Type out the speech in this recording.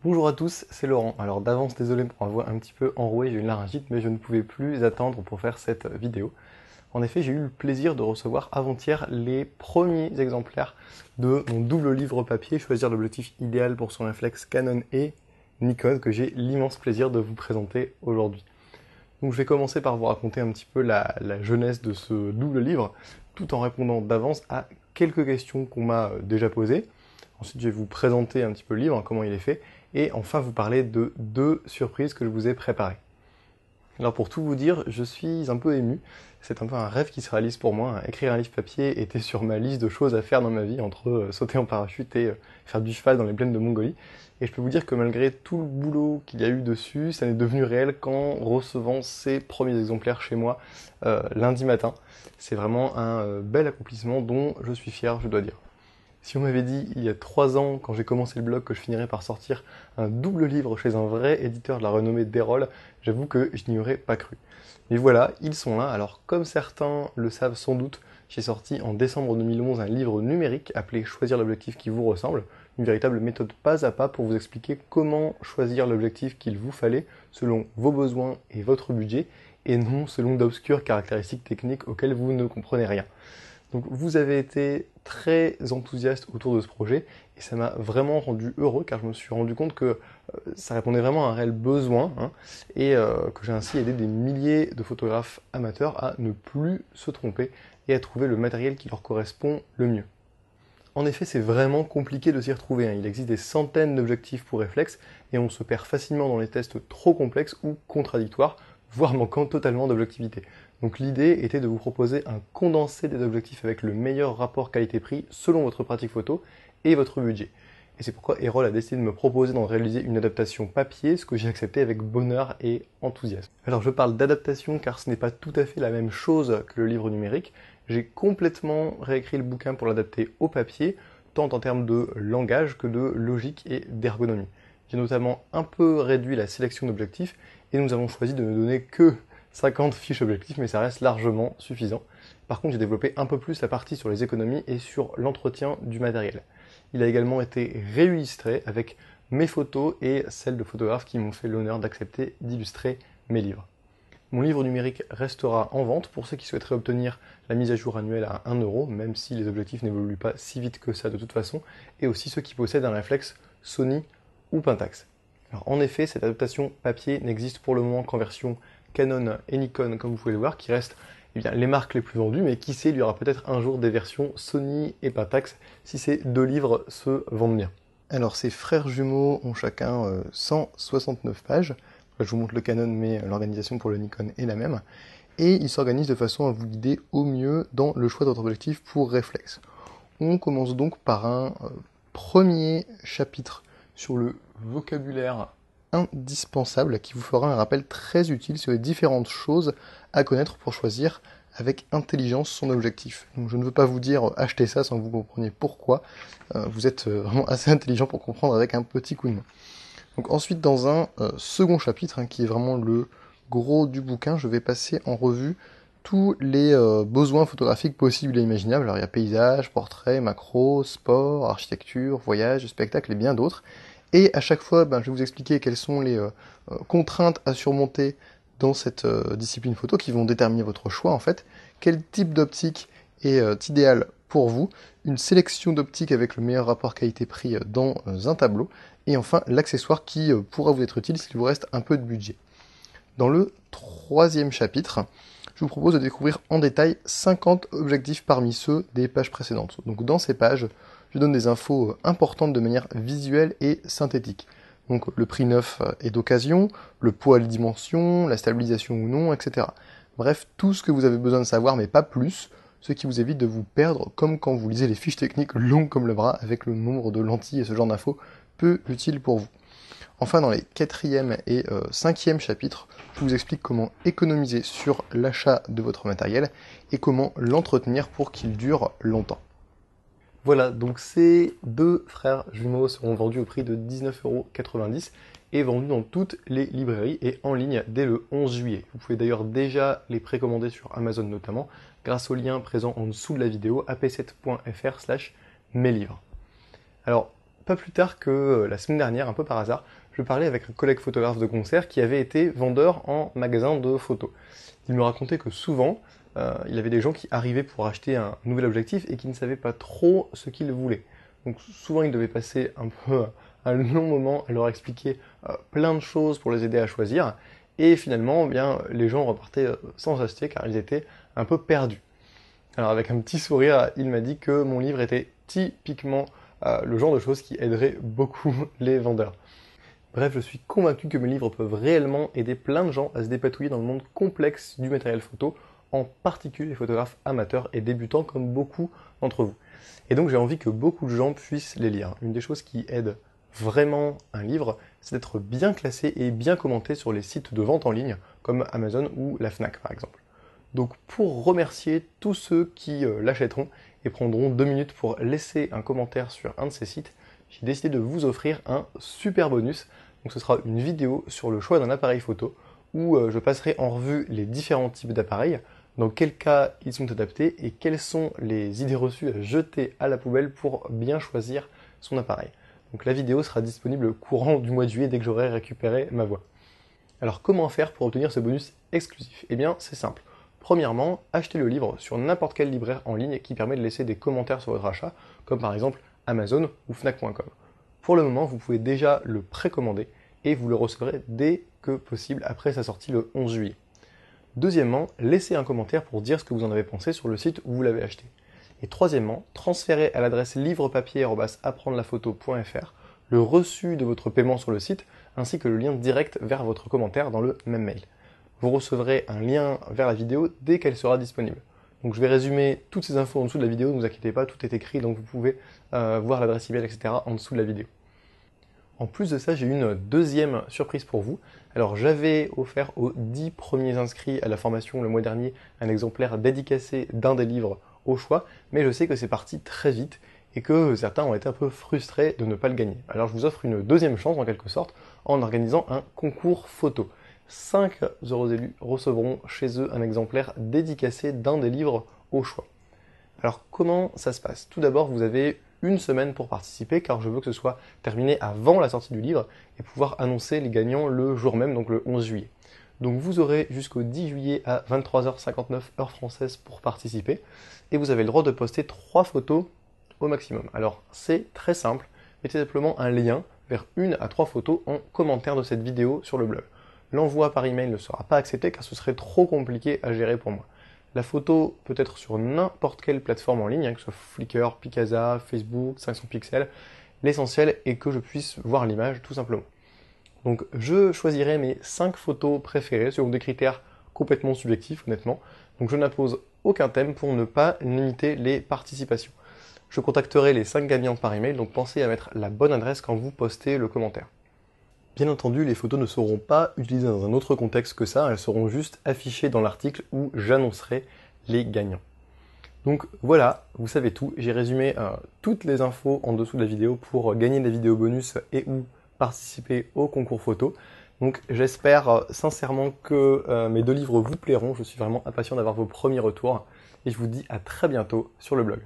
Bonjour à tous, c'est Laurent. Alors d'avance, désolé pour ma voix un petit peu enrouée, j'ai une laryngite, mais je ne pouvais plus attendre pour faire cette vidéo. En effet, j'ai eu le plaisir de recevoir avant-hier les premiers exemplaires de mon double livre papier, Choisir l'objectif idéal pour son réflexe Canon et Nikon, que j'ai l'immense plaisir de vous présenter aujourd'hui. Donc je vais commencer par vous raconter un petit peu la jeunesse de ce double livre, tout en répondant d'avance à quelques questions qu'on m'a déjà posées. Ensuite, je vais vous présenter un petit peu le livre, comment il est fait, et enfin vous parler de deux surprises que je vous ai préparées. Alors pour tout vous dire, je suis un peu ému. C'est un peu un rêve qui se réalise pour moi. Écrire un livre papier était sur ma liste de choses à faire dans ma vie, entre sauter en parachute et faire du cheval dans les plaines de Mongolie. Et je peux vous dire que malgré tout le boulot qu'il y a eu dessus, ça n'est devenu réel qu'en recevant ces premiers exemplaires chez moi lundi matin. C'est vraiment un bel accomplissement dont je suis fier, je dois dire. Si on m'avait dit il y a 3 ans, quand j'ai commencé le blog, que je finirais par sortir un double livre chez un vrai éditeur de la renommée d'Erol, j'avoue que je n'y aurais pas cru. Mais voilà, ils sont là. Alors comme certains le savent sans doute, j'ai sorti en décembre 2011 un livre numérique appelé Choisir l'objectif qui vous ressemble, une véritable méthode pas à pas pour vous expliquer comment choisir l'objectif qu'il vous fallait selon vos besoins et votre budget, et non selon d'obscures caractéristiques techniques auxquelles vous ne comprenez rien. Donc vous avez été très enthousiaste autour de ce projet et ça m'a vraiment rendu heureux car je me suis rendu compte que ça répondait vraiment à un réel besoin et que j'ai ainsi aidé des milliers de photographes amateurs à ne plus se tromper et à trouver le matériel qui leur correspond le mieux. En effet, c'est vraiment compliqué de s'y retrouver. Il existe des centaines d'objectifs pour réflexe et on se perd facilement dans les tests trop complexes ou contradictoires, voire manquant totalement d'objectivité. Donc l'idée était de vous proposer un condensé des objectifs avec le meilleur rapport qualité-prix selon votre pratique photo et votre budget. Et c'est pourquoi Erol a décidé de me proposer d'en réaliser une adaptation papier, ce que j'ai accepté avec bonheur et enthousiasme. Alors je parle d'adaptation car ce n'est pas tout à fait la même chose que le livre numérique. J'ai complètement réécrit le bouquin pour l'adapter au papier, tant en termes de langage que de logique et d'ergonomie. J'ai notamment un peu réduit la sélection d'objectifs et nous avons choisi de ne donner que 50 fiches objectifs, mais ça reste largement suffisant. Par contre, j'ai développé un peu plus la partie sur les économies et sur l'entretien du matériel. Il a également été réillustré avec mes photos et celles de photographes qui m'ont fait l'honneur d'accepter d'illustrer mes livres. Mon livre numérique restera en vente pour ceux qui souhaiteraient obtenir la mise à jour annuelle à 1 euro, même si les objectifs n'évoluent pas si vite que ça de toute façon, et aussi ceux qui possèdent un réflexe Sony ou Pentax. Alors en effet, cette adaptation papier n'existe pour le moment qu'en version Canon et Nikon, comme vous pouvez le voir, qui restent les marques les plus vendues, mais qui sait, il y aura peut-être un jour des versions Sony et Pentax si ces deux livres se vendent bien. Alors ces frères jumeaux ont chacun 169 pages. Là, je vous montre le Canon, mais l'organisation pour le Nikon est la même. Et ils s'organisent de façon à vous guider au mieux dans le choix de votre objectif pour réflexe. On commence donc par un premier chapitre sur le vocabulaire indispensable qui vous fera un rappel très utile sur les différentes choses à connaître pour choisir avec intelligence son objectif. Donc je ne veux pas vous dire achetez ça sans que vous compreniez pourquoi. Vous êtes vraiment assez intelligent pour comprendre avec un petit coup de main. Donc ensuite, dans un second chapitre, qui est vraiment le gros du bouquin, je vais passer en revue tous les besoins photographiques possibles et imaginables. Alors il y a paysage, portrait, macro, sport, architecture, voyage, spectacle et bien d'autres. Et à chaque fois, je vais vous expliquer quelles sont les contraintes à surmonter dans cette discipline photo qui vont déterminer votre choix en fait. Quel type d'optique est idéal pour vous, une sélection d'optiques avec le meilleur rapport qualité-prix dans un tableau, et enfin l'accessoire qui pourra vous être utile s'il vous reste un peu de budget. Dans le troisième chapitre, je vous propose de découvrir en détail 50 objectifs parmi ceux des pages précédentes. Donc dans ces pages, je donne des infos importantes de manière visuelle et synthétique. Donc le prix neuf et d'occasion, le poids et les dimensions, la stabilisation ou non, etc. Bref, tout ce que vous avez besoin de savoir, mais pas plus, ce qui vous évite de vous perdre, comme quand vous lisez les fiches techniques longues comme le bras, avec le nombre de lentilles et ce genre d'infos peu utiles pour vous. Enfin, dans les 4e et 5e chapitres, je vous explique comment économiser sur l'achat de votre matériel et comment l'entretenir pour qu'il dure longtemps. Voilà, donc ces deux frères jumeaux seront vendus au prix de 19,90 € et vendus dans toutes les librairies et en ligne dès le 11 juillet. Vous pouvez d'ailleurs déjà les précommander sur Amazon notamment, grâce au lien présent en dessous de la vidéo ap7.fr/meslivres. Alors, pas plus tard que la semaine dernière, un peu par hasard, je parlais avec un collègue photographe de concert qui avait été vendeur en magasin de photos. Il me racontait que souvent, il y avait des gens qui arrivaient pour acheter un nouvel objectif et qui ne savaient pas trop ce qu'ils voulaient. Donc souvent, il devait passer un peu un long moment à leur expliquer plein de choses pour les aider à choisir. Et finalement, eh bien, les gens repartaient sans acheter car ils étaient un peu perdus. Alors avec un petit sourire, il m'a dit que mon livre était typiquement le genre de choses qui aiderait beaucoup les vendeurs. Bref, je suis convaincu que mes livres peuvent réellement aider plein de gens à se dépatouiller dans le monde complexe du matériel photo, en particulier les photographes amateurs et débutants comme beaucoup d'entre vous. Et donc j'ai envie que beaucoup de gens puissent les lire. Une des choses qui aide vraiment un livre, c'est d'être bien classé et bien commenté sur les sites de vente en ligne, comme Amazon ou la Fnac par exemple. Donc pour remercier tous ceux qui l'achèteront et prendront 2 minutes pour laisser un commentaire sur un de ces sites, j'ai décidé de vous offrir un super bonus. Donc ce sera une vidéo sur le choix d'un appareil photo où je passerai en revue les différents types d'appareils, dans quel cas ils sont adaptés et quelles sont les idées reçues à jeter à la poubelle pour bien choisir son appareil. Donc la vidéo sera disponible courant du mois de juillet dès que j'aurai récupéré ma voix. Alors comment faire pour obtenir ce bonus exclusif? Eh bien c'est simple. Premièrement, achetez le livre sur n'importe quel libraire en ligne qui permet de laisser des commentaires sur votre achat, comme par exemple Amazon ou Fnac.com. Pour le moment, vous pouvez déjà le précommander et vous le recevrez dès que possible après sa sortie le 11 juillet. Deuxièmement, laissez un commentaire pour dire ce que vous en avez pensé sur le site où vous l'avez acheté. Et troisièmement, transférez à l'adresse livrepapier@apprendrelaPhoto.fr le reçu de votre paiement sur le site ainsi que le lien direct vers votre commentaire dans le même mail. Vous recevrez un lien vers la vidéo dès qu'elle sera disponible. Donc je vais résumer toutes ces infos en dessous de la vidéo, ne vous inquiétez pas, tout est écrit, donc vous pouvez voir l'adresse email, etc. en dessous de la vidéo. En plus de ça, j'ai une deuxième surprise pour vous. Alors j'avais offert aux 10 premiers inscrits à la formation le mois dernier un exemplaire dédicacé d'un des livres au choix, mais je sais que c'est parti très vite et que certains ont été un peu frustrés de ne pas le gagner. Alors je vous offre une deuxième chance en quelque sorte en organisant un concours photo. 5 heureux élus recevront chez eux un exemplaire dédicacé d'un des livres au choix. Alors comment ça se passe? Tout d'abord, vous avez une semaine pour participer car je veux que ce soit terminé avant la sortie du livre et pouvoir annoncer les gagnants le jour même, donc le 11 juillet. Donc vous aurez jusqu'au 10 juillet à 23h59 heure française pour participer et vous avez le droit de poster 3 photos au maximum. Alors c'est très simple, mettez simplement un lien vers 1 à 3 photos en commentaire de cette vidéo sur le blog. L'envoi par email ne sera pas accepté car ce serait trop compliqué à gérer pour moi. La photo peut être sur n'importe quelle plateforme en ligne, que ce soit Flickr, Picasa, Facebook, 500 pixels. L'essentiel est que je puisse voir l'image tout simplement. Donc je choisirai mes 5 photos préférées selon des critères complètement subjectifs honnêtement. Donc je n'impose aucun thème pour ne pas limiter les participations. Je contacterai les 5 gagnants par email, donc pensez à mettre la bonne adresse quand vous postez le commentaire. Bien entendu, les photos ne seront pas utilisées dans un autre contexte que ça, elles seront juste affichées dans l'article où j'annoncerai les gagnants. Donc voilà, vous savez tout, j'ai résumé toutes les infos en dessous de la vidéo pour gagner des vidéos bonus et ou participer au concours photo. Donc j'espère sincèrement que mes 2 livres vous plairont, je suis vraiment impatient d'avoir vos premiers retours et je vous dis à très bientôt sur le blog.